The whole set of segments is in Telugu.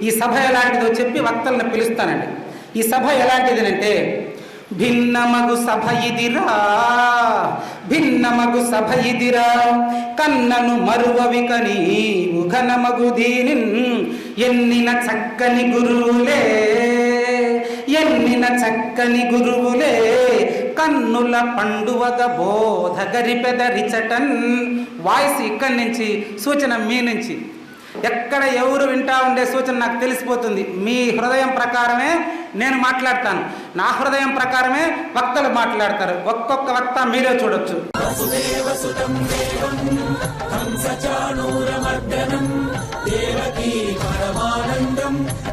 ఈ సభ ఎలాంటిదో చెప్పి వక్తలను పిలుస్తానండి. ఈ సభ ఎలాంటిది అంటే, భిన్నమగు సభ ఇదిరా, భిన్నమగు సభ ఇదిరా, కన్నను మరువవికని ఉఘనమగు దీనిన్ ఎన్నిన చక్కని గురువులే, ఎన్నిన చక్కని గురువులే, కన్నుల పండువగ బోధ గరిపెదరిచటన్. వాయిస్ ఇక్కడి నుంచి, సూచన మీ నుంచి. ఎక్కడ ఎవరు వింటా ఉండే సూచన నాకు తెలిసిపోతుంది. మీ హృదయం ప్రకారమే నేను మాట్లాడతాను, నా హృదయం ప్రకారమే వక్తలు మాట్లాడతారు. ఒక్కొక్క వక్త మీరే చూడొచ్చు.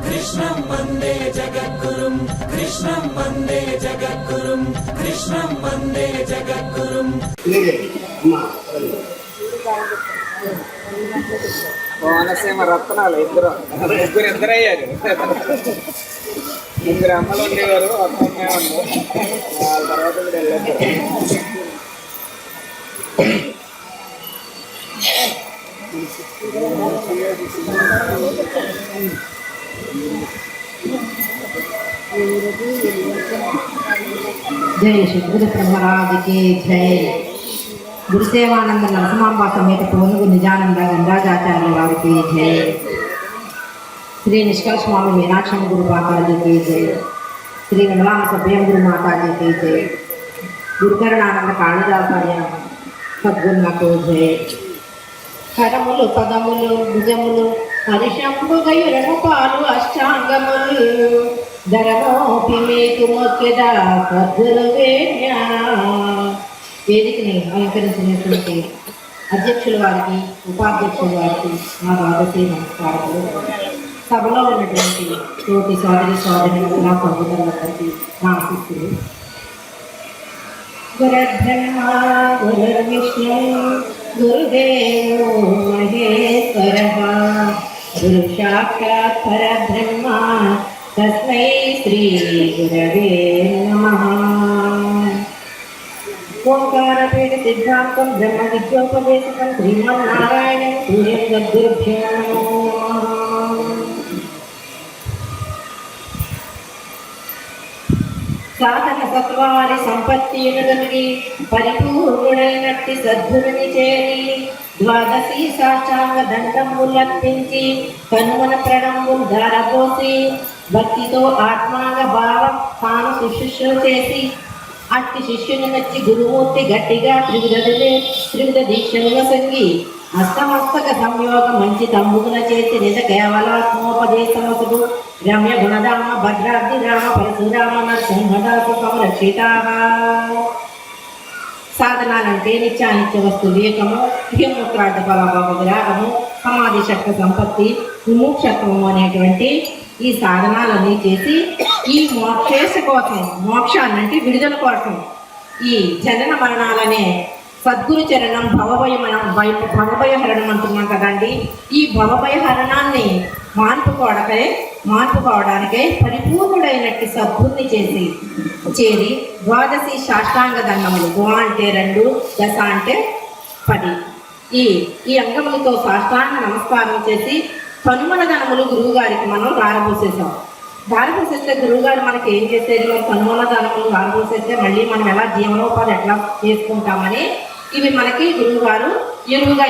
కృష్ణం వందే జగద్గురుం, కృష్ణం వందే జగద్గురుం, కృష్ణం వందే జగద్గురుం. కోనసీమ రత్నాలు ఇద్దరయ్యారు. ముగ్గురు అమ్మలు ఉండేవారు, అమ్మే ఉన్నారు. వాళ్ళ తర్వాత కూడా వెళ్ళారు. జై శ్రీ గురు బ్రహ్మరాజుకి జై. గురుసేవానంద నరసింహాంబ సమేత పోనుగు నిజానంద గంగాచార్య వారికి జై. శ్రీ నిష్కల స్వామి మీనాక్షమ్మ గురు మాతాజీకి జై. శ్రీ విమలాన సభ్యం గురు మాతాజీకి జై. గురుకరుణానంద కాళిదాచార్య సద్గురునకు జై. కరములు పదములు భుజములు హరిశంభుగయురము పాలు అష్టాంగములు ధరమోపి మీకు మొక్కెద సద్గురువే. వేదికని అలంకరించినటువంటి అధ్యక్షుల వారికి, ఉపాధ్యక్షుల వారికి నా రాజకీయ నమస్కారాలు. సభలో ఉన్నటువంటి తోటి సోదరి సోదరులకు, నా సహోదరులందరికీ నా ఆశీస్సులు. గురుర్బ్రహ్మ గురుర్విష్ణు గురుదేవో మహేశ్వరః, గురు సాక్షాత్ పరబ్రహ్మ తస్మై శ్రీ గురవే నమః. ఓంకారపీఠ సిద్ధాంతం బ్రహ్మ విద్యోపదేశకం శ్రీమన్నారాయణం సూర్యం సద్గురుభ్యో నమః. సాధన సత్వారి సంపత్తిని కలిగి పరిపూర్ణుడైనట్టి సద్గురుని చేరి ద్వాదశి సాష్టాంగ దండములర్పించి కనుమన ప్రణములు ధారపోసి భక్తితో ఆత్మాంగ భావం తాను శుశ్రూష చేసి అట్టి శిష్యుని నచ్చి గురుమూర్తి గట్టిగా త్రివిధ దీక్షలుగా సంగి అష్టమస్తక సంయోగ మంచి తంబుగున చేసి నిజ కేవలాత్మోపదేశమసుడు రమ్య గుణధామ భద్రాద్రి రామ పరశురామ నరసింహదాసు సంరక్షిత. సాధనాలంటే నిత్యానిత్య వస్తు వివేకము, హ్యమూత్రార్థ ఫలాభావ విరాగము, సమాధి శక్తి సంపత్తి, విమోక్షత్వము అనేటువంటి ఈ సాధనాలన్నీ చేసి ఈ మోక్షేశ కోసం, మోక్షాన్నంటే విడుదల కోసం ఈ జనన మరణాలనే సద్గురు చరణం భవభయహరణం అంటున్నాం కదండి. ఈ భవభయహరణాన్ని మాన్పుకోవడానికే పరిపూర్ణుడైనట్టు సద్గురుని చేరి ద్వాదశి సాష్టాంగ దండములు, ద్వా అంటే 2, దశ అంటే 10, ఈ అంగములతో సాష్టాంగ నమస్కారం చేసి కనుమల ధనములు గురువు గారికి మనం దారపోసేసాం. దారపోసేస్తే గురువు గారు మనకి ఏం చేసేది, మనం కనుమల ధనములు దారపోసేస్తే మళ్ళీ మనం ఎలా జీవనోపాధి ఎట్లా చేసుకుంటామని ఇవి మనకి గురువు గారు ఎరువుగా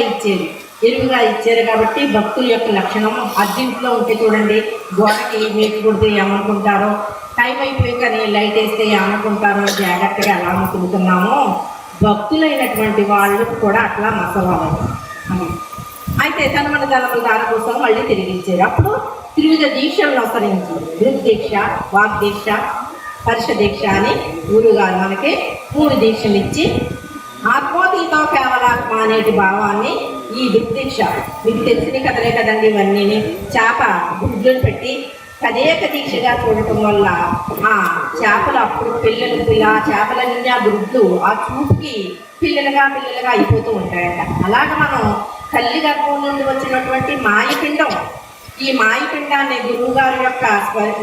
ఇచ్చారు కాబట్టి భక్తుల యొక్క లక్షణం అర్జెంట్లో ఉంటే చూడండి, గోడకి మీటు కొడితే ఏమనుకుంటారో, టైం అయిపోయాక నేను లైట్ వేస్తే ఏమనుకుంటారో జాగ్రత్తగా ఎలా అనుకుంటున్నామో భక్తులైనటువంటి వాళ్ళు కూడా అట్లా మసవాలి. అయితే తనమన ధనములు దారపోసం మళ్ళీ తిరిగి ఇచ్చారు. అప్పుడు త్రివిధ దీక్షలను అనుసరించారు. దృగ్దీక్ష, వాగ్దీక్ష, స్పర్శ దీక్ష అని గురువుగారు మనకి 3 దీక్షలు ఇచ్చి ఆత్మోతీతో కేవలాత్మ అనేటి భావాన్ని ఈ దృగ్దీక్ష మీకు తెలిసిన కథలే కదండి. ఇవన్నీ చేప గుడ్లను పెట్టి తదేక దీక్షగా చూడటం వల్ల ఆ చేపలు అప్పుడు ఆ చేపలన్నీ ఆ గుడ్లు ఆ చూపుకి పిల్లలుగా అయిపోతూ ఉంటాయట. అలాగే మనం తల్లి గర్భం నుండి వచ్చినటువంటి మాయపిండం, ఈ మాయపిండాన్ని గురువు గారి యొక్క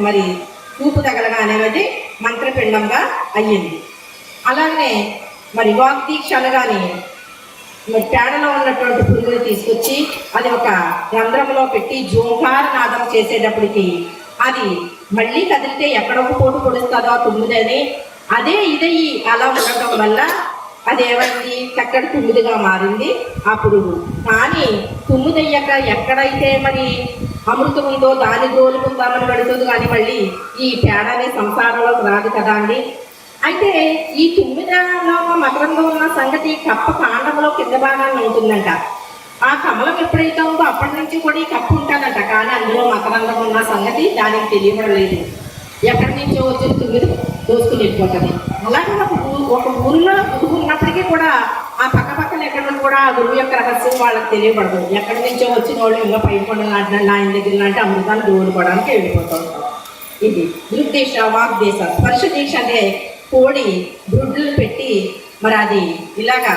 మరి చూపు తగలగానేది మంత్రపిండంగా అయ్యింది. అలాగనే మరి వాగ్దీక్ష అనగానే పేడలో ఉన్నటువంటి పురుగుని తీసుకొచ్చి అది ఒక రంధ్రంలో పెట్టి జోంకార నాదం చేసేటప్పటికి అది మళ్ళీ కదిలితే ఎక్కడొక పోటు పొడుస్తుందో తుమ్మిదని అదే ఇదే అలా ఉండటం వల్ల అదేమైంది చక్కటి తుమ్మిదిగా మారింది ఆ పురుగు. కానీ తుమ్మిదయ్యాక ఎక్కడైతే మరి అమృతం ఉందో దాని గోలుకుందామని పెడుతుంది, కానీ మళ్ళీ ఈ పేడనే సంసారంలోకి రాదు కదా అండి. అయితే ఈ తుమ్మిదలో మకరంలో ఉన్న సంగతి కప్ప కాండంలో కింద భాగాన్ని ఉంటుందంట. ఆ కమలం ఎప్పుడైతే ఉందో అప్పటి నుంచి కూడా ఈ కప్పు ఉంటుందంట, కానీ అందులో మకరంలో ఉన్న సంగతి దానికి తెలియబడలేదు. ఎక్కడి నుంచో వచ్చి తుమ్మిది దోసుకుని వెళ్ళిపోతుంది. అలాగే ఒక ఊరిలో గురువు ఉన్నప్పటికీ కూడా ఆ పక్కన ఎక్కడ కూడా ఆ గురువు యొక్క రహస్యం వాళ్ళకి తెలియబడదు. ఎక్కడి నుంచో వచ్చిన వాళ్ళు ఇంకా పై కొండలు లాంటి ఆయన దగ్గర లాంటి అమృతాన్ని దోడుకోవడానికి వెళ్ళిపోతూ ఉంటారు. ఇది దృగ్దేశ వాగ్దేశ స్పర్శ దీక్ష అంటే కోడి బ్రుడ్లు పెట్టి మరి అది ఇలాగా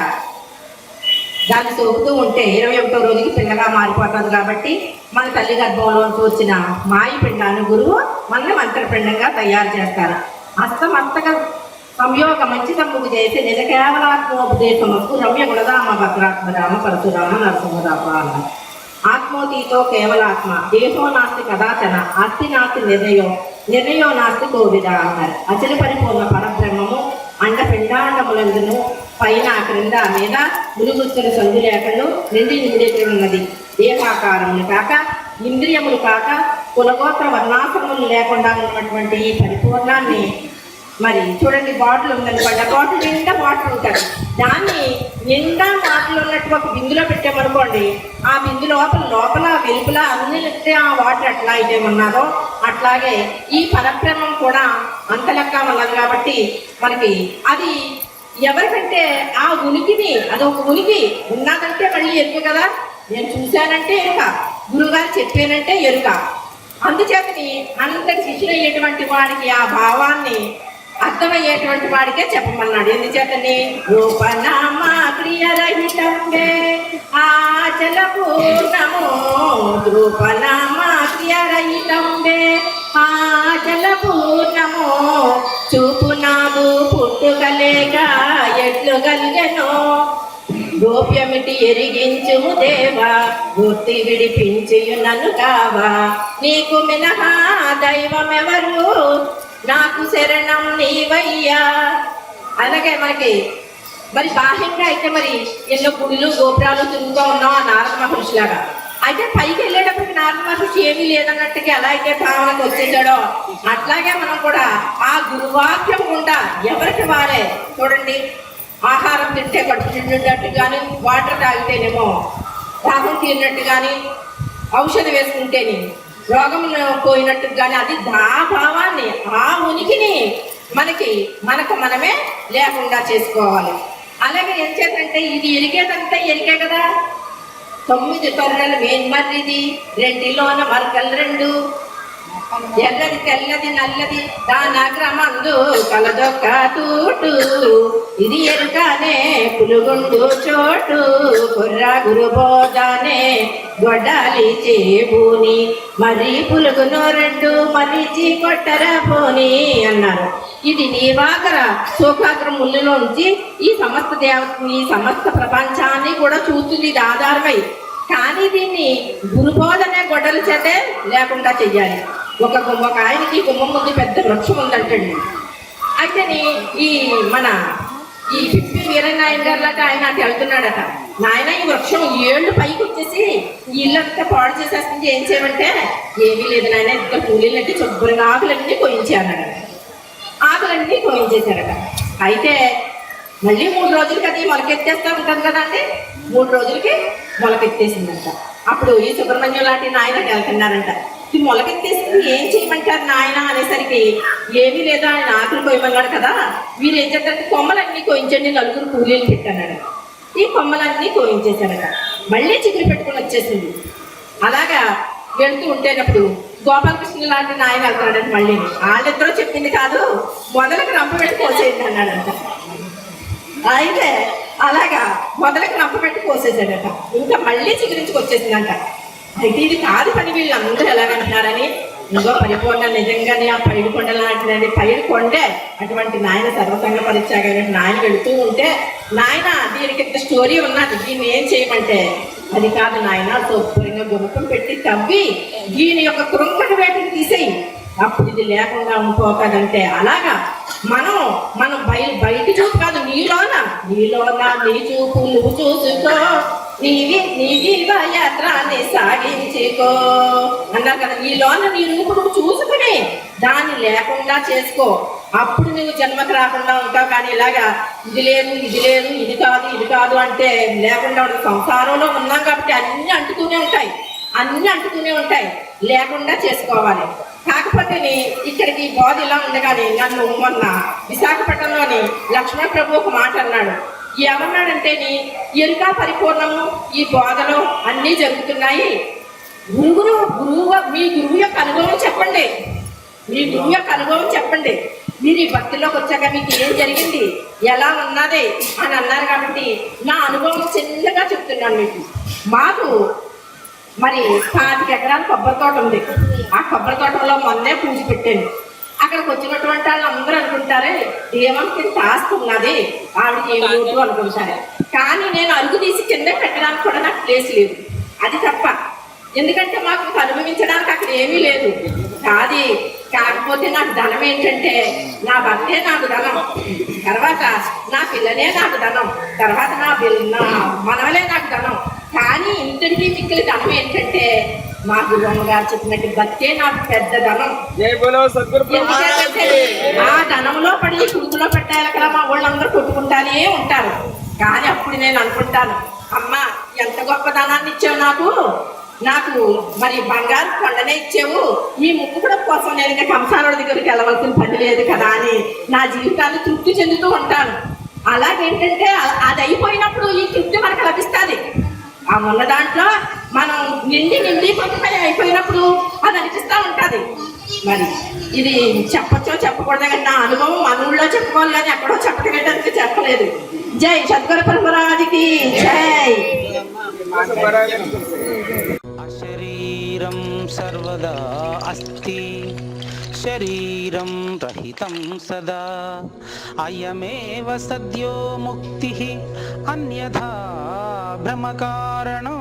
దాన్ని సోకుతూ ఉంటే 21వ రోజుకి పిండగా మారిపోతుంది. కాబట్టి మన తల్లి గర్భంలోంచి వచ్చిన మాయి పిండాన్ని గురువు మన మంత్రపిండంగా తయారు చేస్తారు. అస్తమస్తక సంయోగ మంచితమ్ముకు చేసి నిజ కేవలాత్మోపదేశముకు రమ్య గుణధామ భద్రాత్మరామ పరశురామ నరసింహరామ అన్నారు. ఆత్మోతీతో కేవలాత్మ దేహో నాస్తి కదాచన అస్థి నాస్తి నిర్ణయో నాస్తి కోవిద అన్నారు. అచల పరిపూర్ణ పరబ్రహ్మము అండపిండాండములందును పైన క్రింద మీద ములుగుచ్చిన సంధి లేకను నిండి నిండితున్నది. దేహాకారములు కాక ఇంద్రియములు కాక కులగోత్ర వర్ణాశ్రములు లేకుండా ఉన్నటువంటి ఈ పరిపూర్ణాన్ని మరి చూడండి, బాటిల్ ఉందనుకోండి, బాటిల్ నిండా వాటర్ ఉంటుంది. దాన్ని నిండా వాటర్ ఉన్నట్టు ఒక బిందులో పెట్టామనుకోండి, ఆ బిందు లోపల వెలుపుల అన్ని ఆ వాటర్ ఎట్లా అయితే ఉన్నారో అట్లాగే ఈ పరబ్రహ్మం కూడా అంత లెక్క ఉన్నది. కాబట్టి మనకి అది ఎవరికంటే ఆ ఉనికిని అదొక ఉనికి ఉన్నదంటే మళ్ళీ ఎరుక కదా. నేను చూశానంటే ఎరుక, గురువుగారు చెప్పానంటే ఎరుక. అందుచేతని అందరి శిష్యులయ్యేటువంటి వాడికి ఆ భావాన్ని అర్థమయ్యేటువంటి వాడికే చెప్పమన్నాడు. ఎందుచేతని రూపనామ క్రియరహితంబే ఆచల పూర్ణము రూపనామ క్రియరహితంబే ఆచల పూర్ణము చూపునాదు పుట్టుకలేక ఎట్లు కలిగెను గోప్యమిటి ఎరిగించుము దేవా గుర్తి విడిపించియు నన్ను కావా నీకు మినహా దైవమెవరు నాకు శరణం నీవయ్యా. అలాగే మనకి మరి బాహ్యంగా అయితే మరి ఎన్నో గుడులు గోపురాలు తిరుగుతూ ఉన్నాం ఆ నారద మహర్షిలాగా. అయితే పైకి వెళ్ళేటప్పటికి నారద మహర్షి ఏమీ లేదన్నట్టుగా ఎలా అయితే భావనకు వచ్చేసాడో అట్లాగే మనం కూడా ఆ గురువాక్యం గుండా ఎవరికి వారే చూడండి, ఆహారం తింటే కడుపు నిండినట్టు కానీ, వాటర్ తాగితేనేమో దాహం తీరినట్టు కానీ, ఔషధం వేసుకుంటేనే రోగం పోయినట్టు కానీ, అది ఆ భావాన్ని ఆ ఉనికిని మనకు మనమే లేకుండా చేసుకోవాలి. అలాగే ఏం చేతంటే ఇది ఎరిగేదంతా ఎరిగే కదా. 9 తొర్రలు మేన్మర్రిది రెండిలోన మరకలు 2 ఎర్రది తెల్లది నల్లది దానగ్రమందు కలదొక్క తూటు ఇది ఎరుగానే పులుగుండు చోటు కుర్ర గురుబోధానే గొడ్డాలి చేబూని మరి పులుగును 2 మరిచి కొట్టరా పోని అన్నారు. ఇది నీవాగర సోకాగ్ర ముళ్ళులోంచి ఈ సమస్త ప్రపంచాన్ని కూడా చూస్తుంది. ఇది ఆధారమై కానీ దీన్ని గురుబోధనే గొడ్డల చేతే లేకుండా చెయ్యాలి. ఒక ఆయనకి గుమ్మం ముందు పెద్ద వృక్షం ఉందంటండి. అయితే ఈ పిప్పి వీరనాయన గారు లాగా ఆయన అటు వెళ్తున్నాడట. నాయన ఈ వృక్షం 7 పైకి వచ్చేసి ఇల్లంతా పాడు చేసేస్తుంది, ఏం చేయమంటే ఏమీ లేదు నాయన ఇంత కూలీలకి శుభ్రంగా ఆకులన్నీ కోయించారట. ఆకులన్నీ కోయించేశారట. అయితే మళ్ళీ 3 రోజులకి అది మొలకెత్తేస్తూ ఉంటుంది కదండి. 3 రోజులకి మొలకెత్తేసిందంట. అప్పుడు ఈ సుబ్రహ్మణ్యం లాంటి నాయన వెళ్తున్నారంట. ఈ మొలకెత్తేసింది ఏం చేయమంటారు నాయన అనేసరికి ఏమీ లేదు, ఆయన ఆకులు కోయమన్నాడు కదా. వీరు ఏం చేస్తారంటే కొమ్మలన్నీ కోయించండి 4 కూలీలు పెట్టాడు. ఈ కొమ్మలన్నీ కోయించేశారట. మళ్ళీ చిగురు పెట్టుకుని వచ్చేసింది. అలాగా వెళ్తూ ఉంటేనప్పుడు గోపాలకృష్ణ లాంటి నాయన వెళ్తాడంట. మళ్ళీ వాళ్ళిద్దరూ చెప్పింది కాదు, మొదలకు రంప పెట్టి కోసేయండి అన్నాడంట. అయితే అలాగా మొదలకు రంప పెట్టి కోసేసాడట. ఇంకా మళ్ళీ చిగురించుకు వచ్చేసిందంట. అయితే ఇది కాదు పని వీళ్ళందరూ ఎలాగంటున్నారని ఇంకో పరిపూర్ణ నిజంగానే ఆ పైడి కొండ లాంటిదండి, పైడి కొండే అటువంటి నాయన సర్వసంగ పరిత్యాగ నాయన వెళుతూ ఉంటే, నాయన దీనికి ఇంత స్టోరీ ఉన్నది, దీన్ని ఏం చేయమంటే అది కాదు నాయన, శుభ్రంగా గుణకం పెట్టి తవ్వి దీని యొక్క కృంగటి వేటని తీసేయి, అప్పుడు ఇది లేకుండా ఉండిపోతాదంటే, అలాగా మనం బయట చూపు కాదు, నీలోన నీ చూపు నువ్వు చూసుకో, నీ జీవయాత్రాన్ని సాగించుకో అన్నారు కదా. నీలోన నీ రూపు నువ్వు చూసుకుని దాన్ని లేకుండా చేసుకో, అప్పుడు నువ్వు జన్మకు రాకుండా ఉంటావు. కానీ ఇలాగా ఇది లేదు ఇది కాదు అంటే లేకుండా ఉండదు. సంసారంలో ఉన్నాం కాబట్టి అన్నీ అంటుతూనే ఉంటాయి, లేకుండా చేసుకోవాలి. కాకపోతే ఇక్కడికి బోధ ఇలా ఉండగానే నన్ను మొన్న విశాఖపట్నంలోని లక్ష్మణ ప్రభు ఒక మాట అన్నాడు. ఏమన్నాడంటే, ఎరుక పరిపూర్ణము ఈ బోధలో అన్నీ జరుగుతున్నాయి, మీ గురువు యొక్క అనుభవం చెప్పండి, మీరు ఈ భక్తిలోకి వచ్చాక మీకు ఏం జరిగింది, ఎలా ఉన్నది అని అన్నారు. కాబట్టి నా అనుభవం చిన్నగా చెప్తున్నాను మీకు. మాకు మరి 5 ఎకరాల కొబ్బరి తోట ఉంది. ఆ కొబ్బరి తోటలో మొన్నే పూజ పెట్టాను. అక్కడికి వచ్చినటువంటి వాళ్ళు అందరూ అనుకుంటారే ఏమనుకు తాస్తున్నది, ఆవిడకి ఏమి లోటు అనుకుంటారు. కానీ నేను అరుగు తీసి కింద పెట్టడానికి కూడా నాకు ప్లేస్ లేదు, అది తప్ప. ఎందుకంటే మాకు అనుభవించడానికి అక్కడ ఏమీ లేదు. కాకపోతే నాకు ధనం ఏంటంటే, నా భర్తే నాకు ధనం, తర్వాత నా పిల్లలే నాకు ధనం, తర్వాత నా మనవలే నాకు ధనం. కానీ ఇంతటికీ మిక్కిలి ధనం ఏంటంటే, మా గురువు గారు చెప్పినట్టు భక్తే నాకు పెద్ద ధనం. ఆ ధనంలో పడి కుడుకులో పెట్టాలి కదా, మా వాళ్ళందరూ కొట్టుకుంటానే ఉంటారు. కానీ అప్పుడు నేను అనుకుంటాను, అమ్మా ఎంత గొప్ప ధనాన్ని ఇచ్చావు నాకు మరి బంగారు కొండనే ఇచ్చావు, ఈ ముక్కు కూడా కోసం నేను ఇంకా కంసారుడి దగ్గరికి వెళ్ళవలసిన పని లేదు కదా అని నా జీవితాన్ని తృప్తి చెందుతూ ఉంటాను. అలాగేంటంటే అది అయిపోయినప్పుడు ఈ తృప్తి మనకు లభిస్తుంది. ఆ ఉన్న దాంట్లో మనం నిండి కొంతపై అయిపోయినప్పుడు అది అనిపిస్తూ ఉంటుంది. మరి ఇది చెప్పచ్చో చెప్పకూడదు, కానీ నా అనుభవం మన ఊళ్ళో చెప్పుకోవాలి కానీ ఎక్కడో చెప్పడానికి చెప్పలేదు. జై సద్గురు పరమరాజుకి జై. అశరీరం సర్వదా అస్తి శరీరం రహితం సదా అయమేవ సద్యో ముక్తి అన్యథా భ్రమకారణం